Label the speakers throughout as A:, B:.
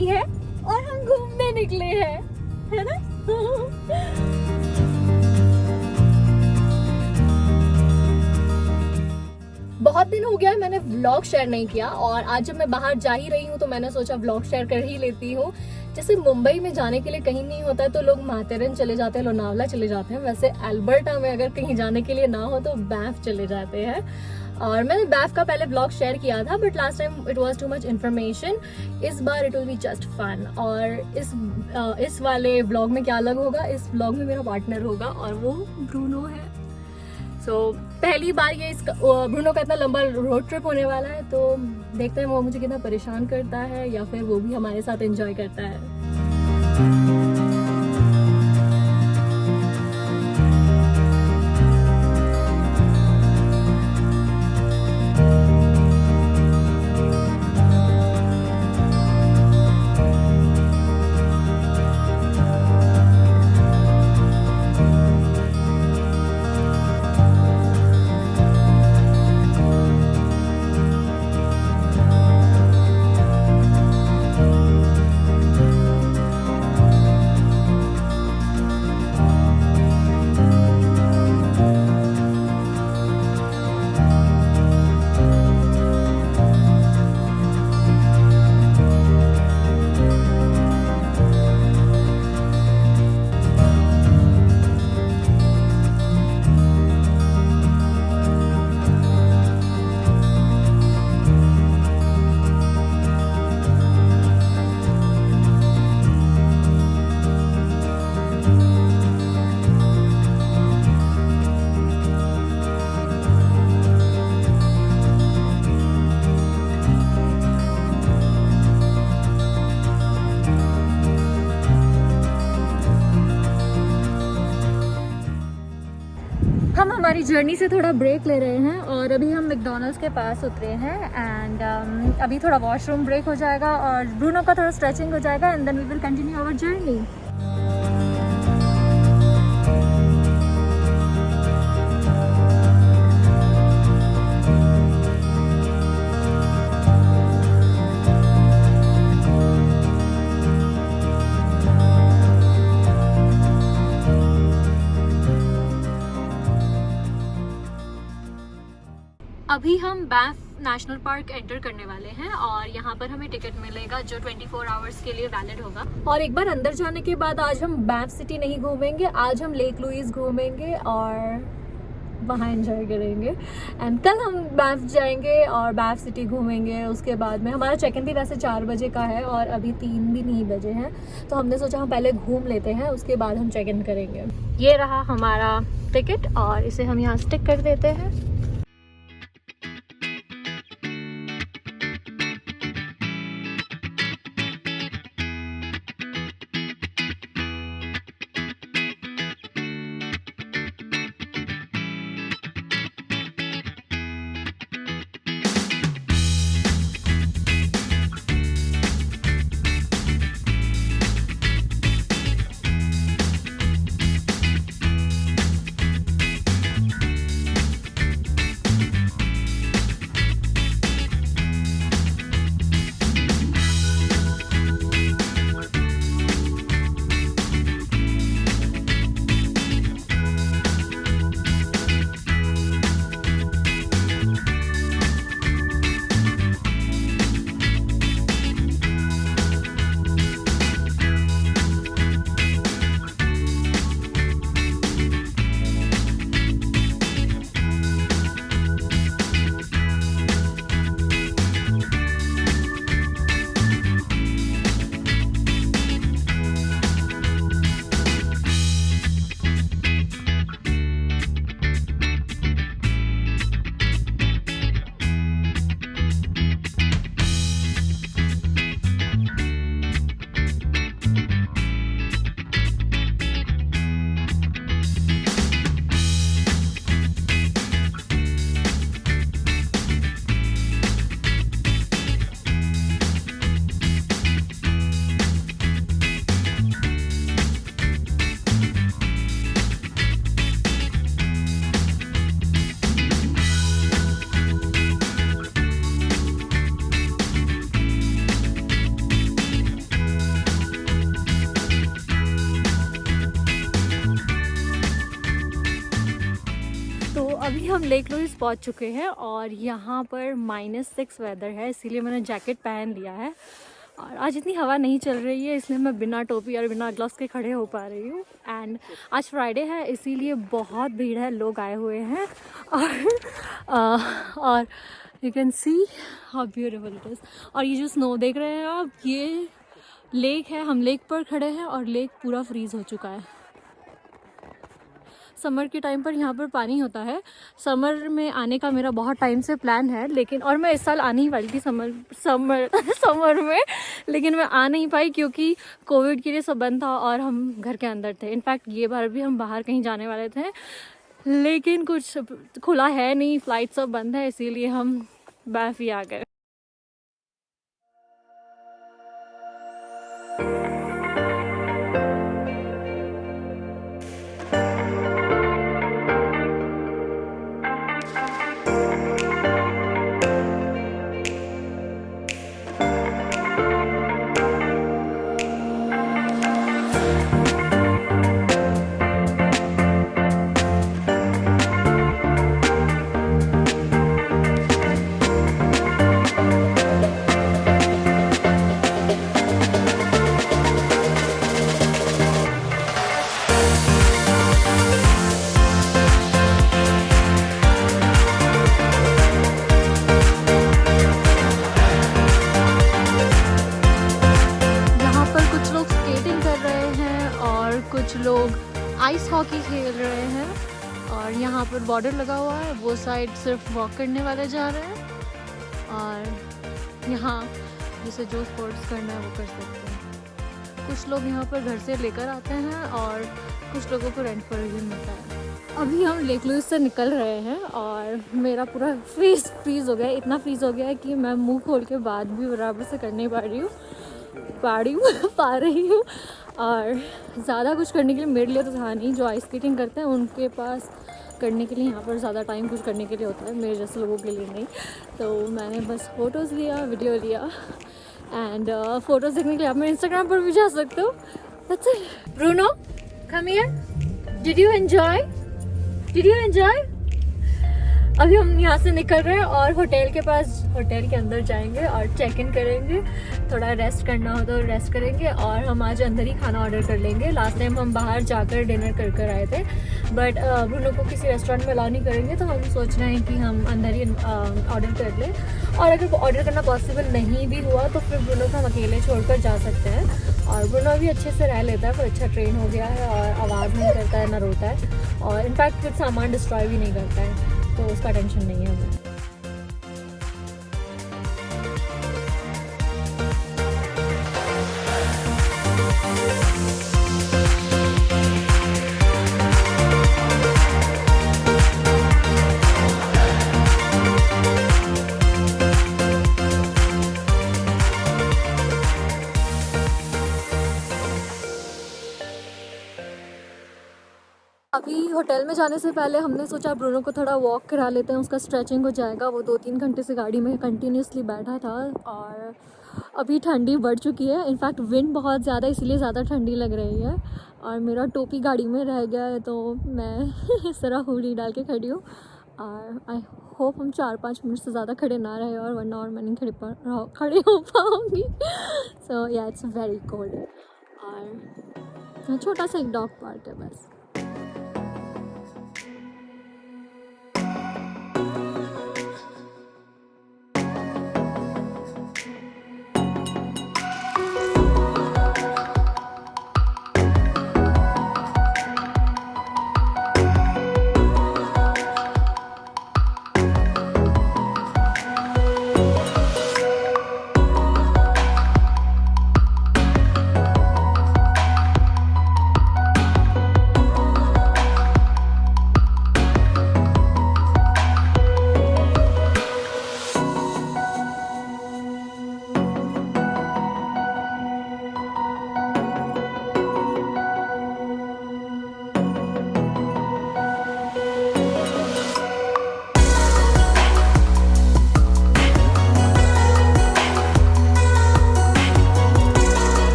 A: नहीं है और हम घूमने निकले हैं, है ना। बहुत दिन हो गया है मैंने व्लॉग शेयर नहीं किया, और आज जब मैं बाहर जा ही रही हूँ तो मैंने सोचा व्लॉग शेयर कर ही लेती हूँ। जैसे मुंबई में जाने के लिए कहीं नहीं होता है तो लोग माथेरन चले जाते हैं, लोनावला चले जाते हैं। वैसे अल्बर्टा में अगर कहीं जाने के लिए ना हो तो बैंफ चले जाते हैं। और मैंने बैंफ का पहले व्लॉग शेयर किया था, but last time it was too much information. इस बार it will be just fun. और इस वाले व्लॉग में क्या अलग होगा, इस व्लॉग में मेरा पार्टनर होगा और वो ब्रूनो है। पहली बार ये ब्रूनो का इतना लंबा रोड ट्रिप होने वाला है, तो देखते हैं वो मुझे कितना परेशान करता है या फिर वो भी हमारे साथ एंजॉय करता है। हम हमारी जर्नी से थोड़ा ब्रेक ले रहे हैं और अभी हम मैकडॉनल्ड्स के पास उतरे हैं। एंड अभी थोड़ा वॉशरूम ब्रेक हो जाएगा और ब्रूनो का थोड़ा स्ट्रेचिंग हो जाएगा, and then we will continue our journey. अभी हम बैंफ नेशनल पार्क एंटर करने वाले हैं और यहाँ पर हमें टिकट मिलेगा जो 24 आवर्स के लिए वैलिड होगा। और एक बार अंदर जाने के बाद आज हम बैंफ सिटी नहीं घूमेंगे, आज हम लेक लुइस घूमेंगे और वहाँ एंजॉय करेंगे। एंड कल हम बैंफ जाएंगे और बैंफ सिटी घूमेंगे। उसके बाद में हमारा चेक इन भी वैसे 4 बजे का है और अभी 3 भी नहीं बजे हैं, तो हमने सोचा हम पहले घूम लेते हैं, उसके बाद हम चेक इन करेंगे। ये रहा हमारा टिकट और इसे हम यहाँ स्टिक कर देते हैं। हम लेक लुईस पहुंच चुके हैं और यहाँ पर -6 वेदर है, इसीलिए मैंने जैकेट पहन लिया है। और आज इतनी हवा नहीं चल रही है, इसलिए मैं बिना टोपी और बिना ग्लव्स के खड़े हो पा रही हूँ। एंड आज फ्राइडे है, इसीलिए बहुत भीड़ है, लोग आए हुए हैं। और you can see how beautiful it is. और ये जो स्नो देख रहे हैं आप, ये लेक है, हम लेक पर खड़े हैं और लेक पूरा फ्रीज़ हो चुका है। समर के टाइम पर यहाँ पर पानी होता है। समर में आने का मेरा बहुत टाइम से प्लान है, लेकिन और मैं इस साल आने ही वाली थी समर में, लेकिन मैं आ नहीं पाई क्योंकि कोविड के लिए सब बंद था और हम घर के अंदर थे। इनफैक्ट ये बार भी हम बाहर कहीं जाने वाले थे, लेकिन कुछ खुला है नहीं, फ़्लाइट सब बंद है, इसीलिए हम बैफ ही आ गए। कुछ लोग आइस हॉकी खेल रहे हैं और यहाँ पर बॉर्डर लगा हुआ है, वो साइड सिर्फ वॉक करने वाले जा रहे हैं और यहाँ जिसे जो स्पोर्ट्स करना है वो कर सकते हैं। कुछ लोग यहाँ पर घर से लेकर आते हैं और कुछ लोगों को रेंट पर भी मिलता है। अभी हम लेक लुईस से निकल रहे हैं और मेरा पूरा फ्रीज हो गया है, इतना फ्रीज हो गया है कि मैं मुंह खोल के बात भी बराबर से कर नहीं पा रही हूँ और ज़्यादा कुछ करने के लिए मेरे लिए तो था नहीं। जो आइस स्केटिंग करते हैं उनके पास करने के लिए यहाँ पर ज़्यादा टाइम कुछ करने के लिए होता है, मेरे जैसे लोगों के लिए नहीं। तो मैंने बस फ़ोटोज़ लिया, वीडियो लिया एंड फ़ोटोज़ देखने के लिए आप मेरे इंस्टाग्राम पर भी जा सकते हो। That's it. Bruno, come here. Did you enjoy? अभी हम यहाँ से निकल रहे हैं और होटल के अंदर जाएंगे और चेक इन करेंगे। थोड़ा रेस्ट करना हो तो रेस्ट करेंगे और हम आज अंदर ही खाना ऑर्डर कर लेंगे। लास्ट टाइम हम बाहर जाकर डिनर कर आए थे, बट ब्रूनो को किसी रेस्टोरेंट में अलाउ नहीं करेंगे, तो हम सोच रहे हैं कि हम अंदर ही ऑर्डर कर लें। और अगर ऑर्डर करना पॉसिबल नहीं भी हुआ तो फिर ब्रूनो को हम अकेले छोड़कर जा सकते हैं। और ब्रूनो भी अच्छे से रह लेता है, पर अच्छा ट्रेन हो गया है और आवाज़ नहीं करता है, ना रोता है और इनफैक्ट कुछ सामान डिस्ट्रॉय भी नहीं करता है, तो उसका टेंशन नहीं है हमें। अभी होटल में जाने से पहले हमने सोचा ब्रूनो को थोड़ा वॉक करा लेते हैं, उसका स्ट्रेचिंग हो जाएगा। वो 2-3 घंटे से गाड़ी में कंटिन्यूसली बैठा था और अभी ठंडी बढ़ चुकी है। इनफैक्ट विंड बहुत ज़्यादा, इसलिए ज़्यादा ठंडी लग रही है। और मेरा टोपी गाड़ी में रह गया है, तो मैं इस तरह हुडी डाल के खड़ी हूँ और आई होप हम 4-5 मिनट से ज़्यादा खड़े ना रहे, और वरना और मैं नहीं खड़े हो पाऊँगी। सो या इट्स वेरी कोल्ड। और छोटा सा एक डॉग पार्क है बस।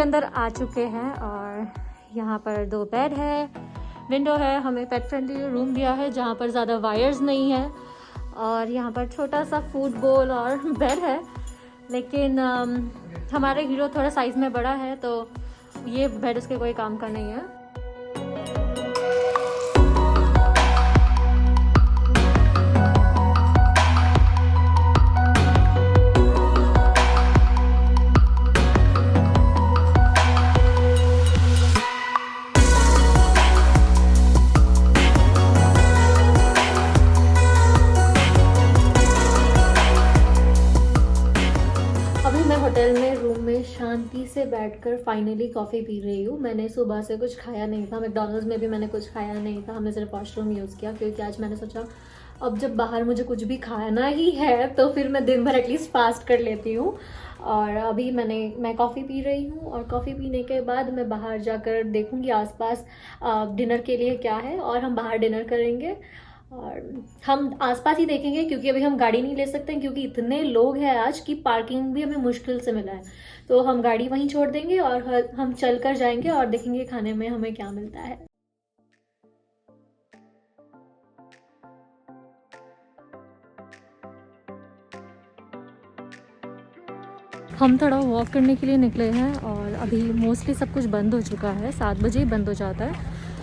A: के अंदर आ चुके हैं और यहाँ पर 2 बेड है, विंडो है, हमें पेट फ्रेंडली रूम दिया है जहाँ पर ज़्यादा वायर्स नहीं है, और यहाँ पर छोटा सा फूड बोल और बेड है। लेकिन हमारे हीरो थोड़ा साइज़ में बड़ा है तो ये बेड उसके कोई काम का नहीं है। होटल में रूम में शांति से बैठकर फाइनली कॉफ़ी पी रही हूँ। मैंने सुबह से कुछ खाया नहीं था, मैकडॉनल्ड्स में भी मैंने कुछ खाया नहीं था, हमने सिर्फ वॉशरूम यूज़ किया क्योंकि आज मैंने सोचा अब जब बाहर मुझे कुछ भी खाना ही है तो फिर मैं दिन भर एटलीस्ट फास्ट कर लेती हूँ। और अभी मैं कॉफ़ी पी रही हूँ और कॉफ़ी पीने के बाद मैं बाहर जाकर देखूँगी आसपास डिनर के लिए क्या है, और हम बाहर डिनर करेंगे और हम आसपास ही देखेंगे क्योंकि अभी हम गाड़ी नहीं ले सकते हैं क्योंकि इतने लोग हैं आज कि पार्किंग भी हमें मुश्किल से मिला है। तो हम गाड़ी वहीं छोड़ देंगे और हम चल कर जाएंगे और देखेंगे खाने में हमें क्या मिलता है। हम थोड़ा वॉक करने के लिए निकले हैं और अभी मोस्टली सब कुछ बंद हो चुका है, 7 बजे ही बंद हो जाता है,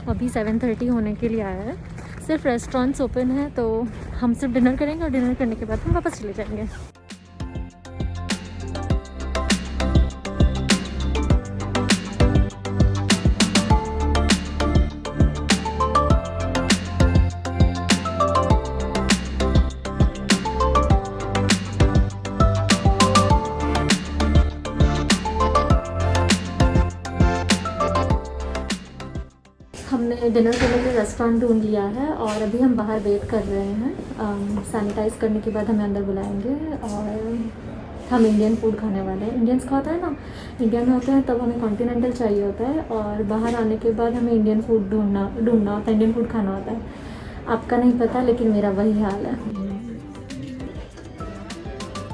A: अभी 7:30 होने के लिए आया है। सिर्फ रेस्टोरेंट्स ओपन है तो हम सिर्फ डिनर करेंगे और डिनर करने के बाद हम वापस चले जाएंगे। हमने डिनर करने के लिए रेस्टोरेंट ढूंढ लिया है और अभी हम बाहर वेट कर रहे हैं। सैनिटाइज़ करने के बाद हमें अंदर बुलाएंगे और हम इंडियन फूड खाने वाले हैं। इंडियंस का होता है ना, इंडिया में होते हैं तब हमें कॉन्टिनेंटल चाहिए होता है और बाहर आने के बाद हमें इंडियन फूड ढूंढना होता है, इंडियन फूड खाना होता है। आपका नहीं पता लेकिन मेरा वही हाल है।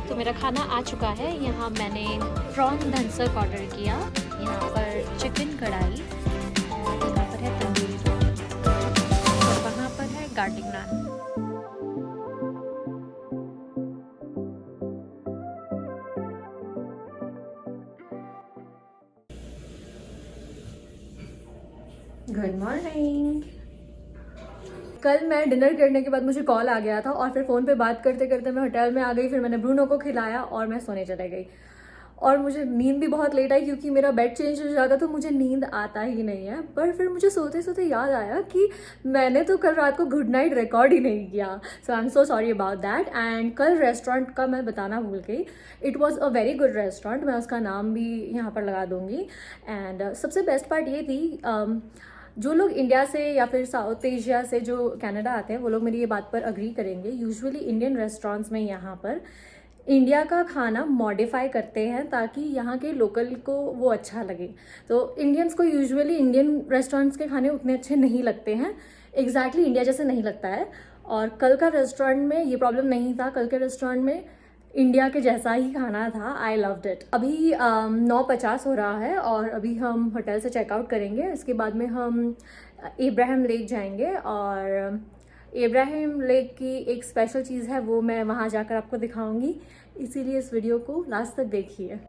A: तो मेरा खाना आ चुका है। यहाँ मैंने प्रॉन धनसक ऑर्डर किया, यहाँ पर चिकन कढ़ाई, यहाँ पर है तंदूरी रोटी और वहाँ पर है गार्लिक नान। Good morning. कल मैं डिनर करने के बाद मुझे कॉल आ गया था और फिर फ़ोन पे बात करते करते मैं होटल में आ गई, फिर मैंने ब्रूनो को खिलाया और मैं सोने चले गई। और मुझे नींद भी बहुत लेट आई क्योंकि मेरा बेड चेंज हो जाता तो मुझे नींद आता ही नहीं है। पर फिर मुझे सोते सोते याद आया कि मैंने तो कल रात को गुड नाइट रिकॉर्ड ही नहीं किया। So I am so sorry about that. And कल रेस्टोरेंट का मैं बताना भूल गई। It was a very good restaurant, मैं उसका नाम भी यहाँ पर लगा दूँगी। एंड सबसे बेस्ट पार्ट ये थी, जो लोग इंडिया से या फिर साउथ एशिया से जो कनाडा आते हैं वो लोग मेरी ये बात पर अग्री करेंगे। यूजुअली इंडियन रेस्टोरेंट्स में यहाँ पर इंडिया का खाना मॉडिफाई करते हैं ताकि यहाँ के लोकल को वो अच्छा लगे। तो इंडियंस को यूजुअली इंडियन रेस्टोरेंट्स के खाने उतने अच्छे नहीं लगते हैं, एग्जैक्टली इंडिया जैसे नहीं लगता है। और कल का रेस्टोरेंट में ये प्रॉब्लम नहीं था, कल के रेस्टोरेंट में इंडिया के जैसा ही खाना था। I loved it. अभी 9:50 हो रहा है और अभी हम होटल से चेकआउट करेंगे। इसके बाद में हम इब्राहिम लेक जाएंगे और इब्राहिम लेक की एक स्पेशल चीज़ है वो मैं वहाँ जाकर आपको दिखाऊंगी, इसीलिए इस वीडियो को लास्ट तक देखिए।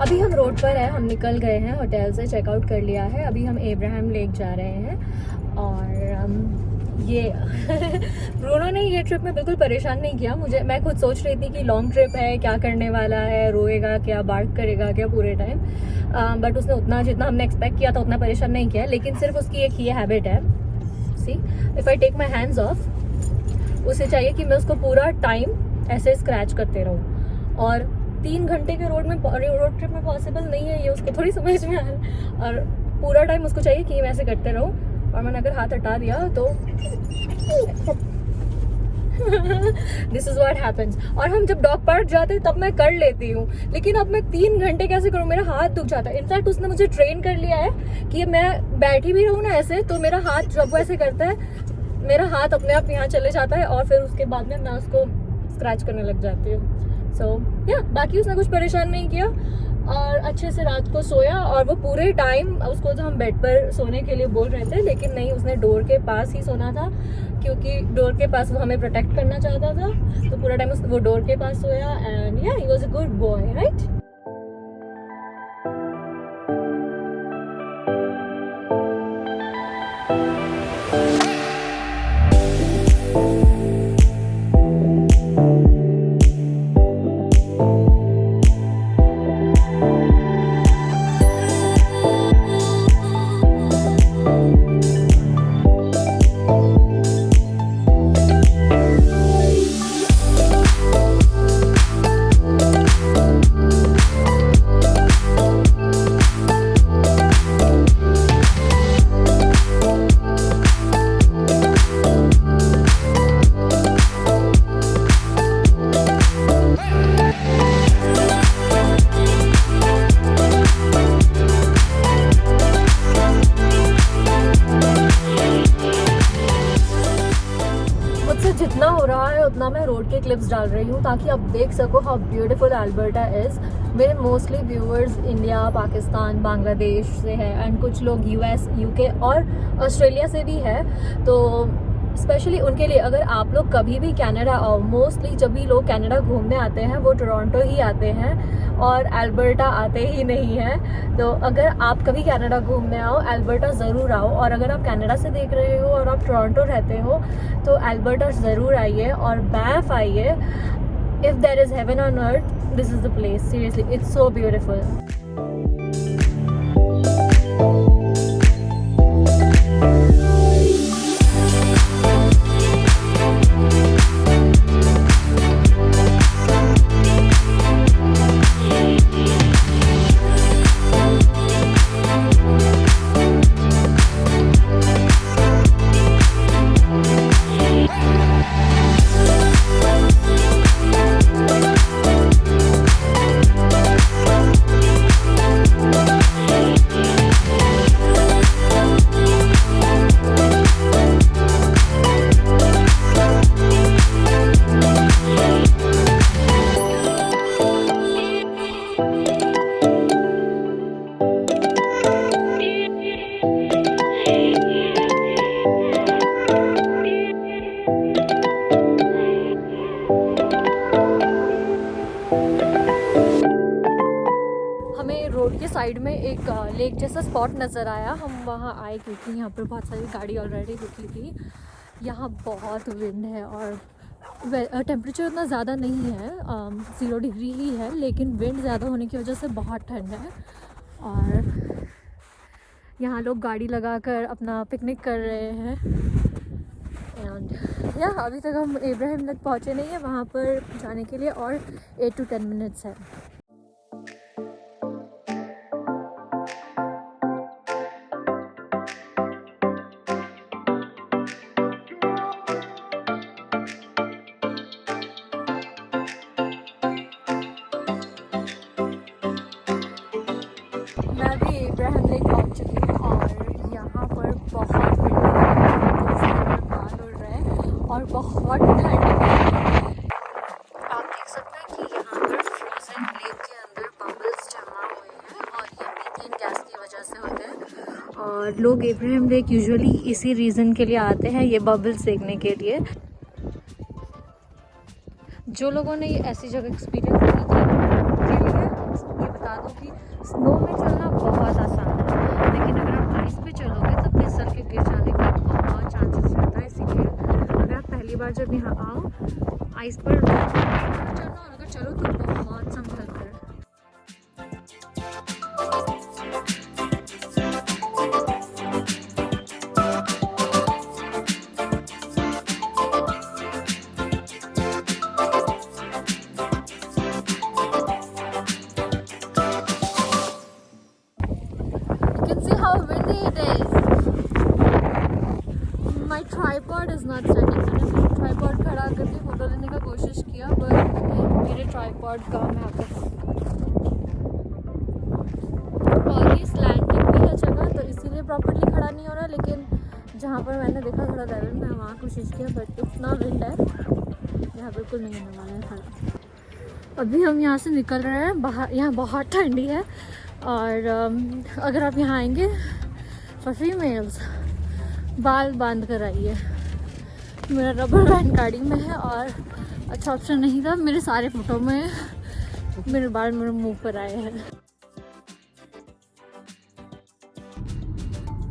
A: अभी हम रोड पर हैं, हम निकल गए हैं होटल से, चेकआउट कर लिया है। अभी हम एब्राहम लेक जा रहे हैं और ये ब्रूनो ने ये ट्रिप में बिल्कुल परेशान नहीं किया मुझे। मैं खुद सोच रही थी कि लॉन्ग ट्रिप है, क्या करने वाला है, रोएगा क्या, बार्क करेगा क्या पूरे टाइम, बट उसने उतना जितना हमने एक्सपेक्ट किया था उतना परेशान नहीं किया। लेकिन सिर्फ उसकी एक ये हैबिट है, see if I take my hands off, उसे चाहिए कि मैं उसको पूरा टाइम ऐसे स्क्रैच करते रहूँ। और 3 घंटे के रोड ट्रिप में पॉसिबल नहीं है, ये उसको थोड़ी समझ में आ रहा है। और पूरा टाइम उसको चाहिए कि मैं ऐसे करते रहूँ, और मैंने अगर हाथ हटा दिया तो दिस इज व्हाट हैपेंस। और हम जब डॉग पार्क जाते हैं तब मैं कर लेती हूँ, लेकिन अब मैं 3 घंटे कैसे करूँ, मेरा हाथ दुख जाता है। इनफैक्ट उसने मुझे ट्रेन कर लिया है कि मैं बैठी भी रहूँ ना ऐसे, तो मेरा हाथ जब वो ऐसे करता है, मेरा हाथ अपने आप यहाँ चले जाता है और फिर उसके बाद में मैं उसको स्क्रैच करने लग जाती हूँ। सो या बाकी उसने कुछ परेशान नहीं किया और अच्छे से रात को सोया। और वो पूरे टाइम उसको तो हम बेड पर सोने के लिए बोल रहे थे, लेकिन नहीं, उसने डोर के पास ही सोना था, क्योंकि डोर के पास वो हमें प्रोटेक्ट करना चाहता था। तो पूरा टाइम वो डोर के पास सोया एंड या he was a good boy, right. जितना हो रहा है उतना मैं रोड के क्लिप्स डाल रही हूँ ताकि आप देख सको हाउ ब्यूटीफुल अल्बर्टा इज़। मेरे mostly viewers India, Pakistan, Bangladesh से है एंड कुछ लोग यूएस, यूके और ऑस्ट्रेलिया से भी है। तो स्पेशली उनके लिए, अगर आप लोग कभी भी कनाडा आओ, मोस्टली जब भी लोग कनाडा घूमने आते हैं वो टोरंटो ही आते हैं और अल्बर्टा आते ही नहीं हैं। तो अगर आप कभी कनाडा घूमने आओ, अल्बर्टा ज़रूर आओ। और अगर आप कनाडा से देख रहे हो और आप टोरंटो रहते हो तो अल्बर्टा ज़रूर आइए और बैंफ आइए। If there is heaven on earth, this is the place. Seriously, it's so beautiful. Road के साइड में एक लेक जैसा स्पॉट नज़र आया। हम वहाँ आए क्योंकि यहाँ पर बहुत सारी गाड़ी ऑलरेडी रुकी थी। यहाँ बहुत विंड है और टेम्परेचर उतना ज़्यादा नहीं है, 0 डिग्री ही है, लेकिन विंड ज़्यादा होने की वजह से बहुत ठंड है। और यहाँ लोग गाड़ी लगाकर अपना पिकनिक कर रहे हैं। एंड या अभी तक हम एब्राहम लेक पहुँचे नहीं है, वहाँ पर जाने के लिए और 8 to 10 मिनट्स है। मैं भी एब्राहम लेक पहुंच चुकी हूँ और यहाँ पर बहुत बाल उड़ रहे हैं और बहुत ठंड है। आप देख सकते हैं कि यहाँ पर फ्रोजन लेक के अंदर बबल्स जमा हुए हैं और ये मीथेन गैस की वजह से होते हैं। और लोग एब्राहम लेक यूजुअली इसी रीज़न के लिए आते हैं, ये बबल्स देखने के लिए। जो लोगों ने ऐसी जगह एक्सपीरियंस की थी उनके लिए ये बता दूँ कि जब यहाँ आओ आइस पर चलना, और अगर चलो तो बहुत संभल कर। How windy it is. My tripod is not setting. मैंने tripod खड़ा करके फोटो लेने का कोशिश किया पर मेरे tripod का मैं आपको, और ये स्लैंटिंग भी है जगह तो इसीलिए प्रॉपर्ली खड़ा नहीं हो रहा, लेकिन जहाँ पर मैंने देखा थोड़ा लेवल में वहाँ कोशिश किया, बट इतना विंड है यहाँ बिल्कुल नहीं होने वाला है खड़ा। अभी हम यहाँ से निकल रहे हैं बाहर, यहाँ बहुत ठंडी है, और अगर आप यहाँ आएंगे फॉर फीमेल्स बाल बांध कर आइए। मेरा रबर बैंड गाड़ी में है और अच्छा ऑप्शन नहीं था, मेरे सारे फोटो में मेरे बाल मेरे मुंह पर आए हैं।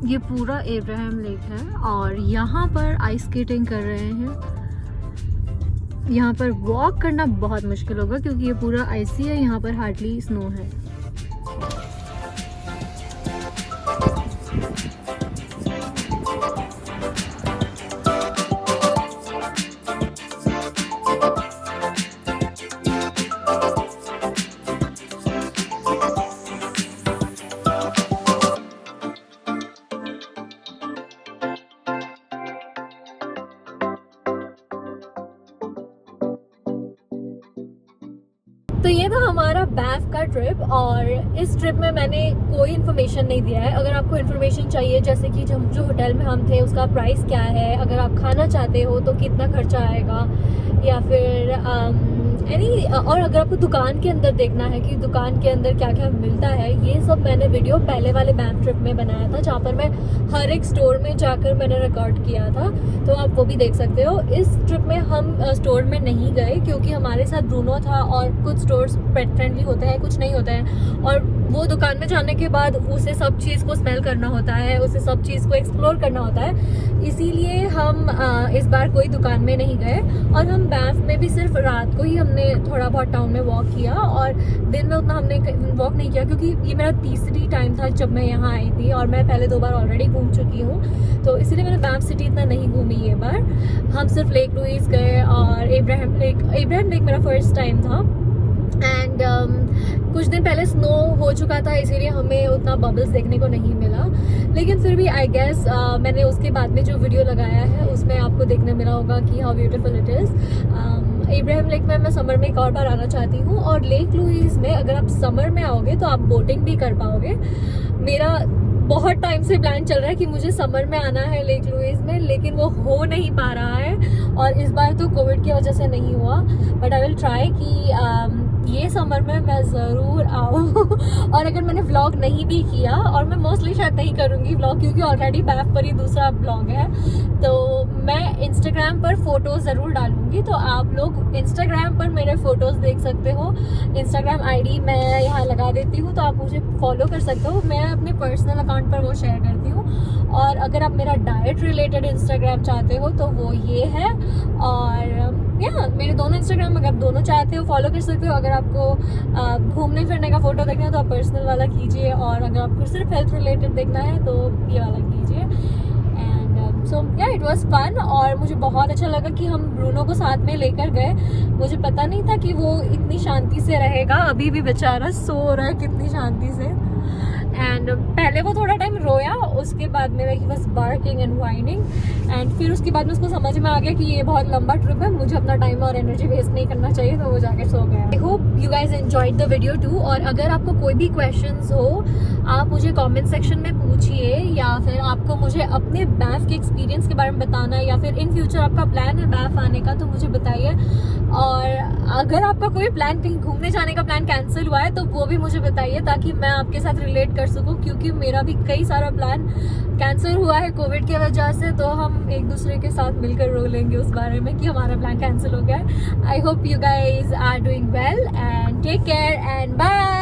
A: ये पूरा एब्राहम लेक है और यहाँ पर आइस स्केटिंग कर रहे हैं। यहाँ पर वॉक करना बहुत मुश्किल होगा क्योंकि ये पूरा आइसी है, यहाँ पर हार्डली स्नो है। तो ये था हमारा बैफ का ट्रिप, और इस ट्रिप में मैंने कोई इन्फॉर्मेशन नहीं दिया है। अगर आपको इन्फॉर्मेशन चाहिए जैसे कि जो होटल में हम थे उसका प्राइस क्या है, अगर आप खाना चाहते हो तो कितना खर्चा आएगा, या फिर और अगर आपको दुकान के अंदर देखना है कि दुकान के अंदर क्या क्या मिलता है, ये सब मैंने वीडियो पहले वाले बैफ ट्रिप में बनाया था जहाँ पर मैं हर एक स्टोर में जाकर मैंने रिकॉर्ड किया था, तो आप वो भी देख सकते हो। इस ट्रिप में हम स्टोर में नहीं गए क्योंकि हमारे साथ ब्रूनो था और कुछ स्टोर्स पेट फ्रेंडली होते हैं, कुछ नहीं होते हैं, और वो दुकान में जाने के बाद उसे सब चीज़ को स्मेल करना होता है, उसे सब चीज़ को एक्सप्लोर करना होता है, इसीलिए हम इस बार कोई दुकान में नहीं गए। और हम बैफ में भी सिर्फ रात को ही हमने थोड़ा बहुत टाउन में वॉक किया, और दिन में उतना हमने वॉक नहीं किया क्योंकि ये मेरा तीसरी टाइम था जब मैं यहाँ आई थी, और मैं पहले 2 बार ऑलरेडी घूम चुकी हूँ, तो इसीलिए मैंने बैफ सिटी इतना नहीं घूमी ये बार। हम सिर्फ लेक लुइस गए और एब्राहम लेक मेरा फर्स्ट टाइम था, एंड कुछ दिन पहले स्नो हो चुका था इसीलिए हमें उतना बबल्स देखने को नहीं मिला, लेकिन फिर भी आई गेस मैंने उसके बाद में जो वीडियो लगाया है उसमें आपको देखने मिला होगा कि how beautiful it is. Abraham lake में मैं समर में एक और बार आना चाहती हूँ, और लेक लुइस में अगर आप समर में आओगे तो आप बोटिंग भी कर पाओगे। मेरा बहुत टाइम से प्लान चल रहा है कि मुझे समर में आना है लेक लुइस में, लेकिन वो हो नहीं पा रहा है, और इस बार तो कोविड की वजह से नहीं हुआ, बट आई विल ट्राई कि ये समर में मैं ज़रूर आऊँ। और अगर मैंने व्लॉग नहीं भी किया, और मैं मोस्टली शायद नहीं करूँगी व्लॉग क्योंकि ऑलरेडी बैफ पर ही दूसरा व्लॉग है, तो मैं इंस्टाग्राम पर फ़ोटोज़ ज़रूर डालूँगी, तो आप लोग इंस्टाग्राम पर मेरे फ़ोटोज़ देख सकते हो। इंस्टाग्राम आईडी मैं यहाँ लगा देती हूँ, तो आप मुझे फॉलो कर सकते हो। मैं अपने पर्सनल अकाउंट पर वो शेयर करती हूँ, और अगर आप मेरा डाइट रिलेटेड इंस्टाग्राम चाहते हो तो वो ये है, और मेरे दोनों इंस्टाग्राम अगर आप दोनों चाहते हो फॉलो कर सकते हो। अगर आपको घूमने फिरने का फ़ोटो देखना है तो आप पर्सनल वाला कीजिए, और अगर आपको सिर्फ हेल्थ रिलेटेड देखना है तो ये वाला कीजिए। And so it was fun, और मुझे बहुत अच्छा लगा कि हम ब्रूनो को साथ में लेकर गए। मुझे पता नहीं था कि वो इतनी शांति से रहेगा, अभी भी बेचारा सो रहा है कितनी शांति से। एंड पहले वो थोड़ा टाइम रोया, उसके बाद में ही was barking and whining, and फिर उसके बाद में उसको समझ में आ गया कि ये बहुत लंबा ट्रिप है, मुझे अपना टाइम और एनर्जी वेस्ट नहीं करना चाहिए, तो वो जाके सो गया। I hope you guys enjoyed the video too, और अगर आपको कोई भी क्वेश्चंस हो आप मुझे कमेंट सेक्शन में पूछिए, या फिर आपको मुझे अपने बैफ के एक्सपीरियंस के बारे में बताना है, या फिर इन फ्यूचर आपका प्लान है बैफ आने का तो मुझे बताइए। और अगर आपका कोई प्लान, कहीं घूमने जाने का प्लान कैंसिल हुआ है तो वो भी मुझे बताइए, ताकि मैं आपके साथ रिलेट कर सकूं, क्योंकि मेरा भी कई सारा प्लान कैंसिल हुआ है कोविड की वजह से, तो हम एक दूसरे के साथ मिलकर रो लेंगे उस बारे में कि हमारा प्लान कैंसिल हो गया है। I hope you guys are doing well, and take care and bye.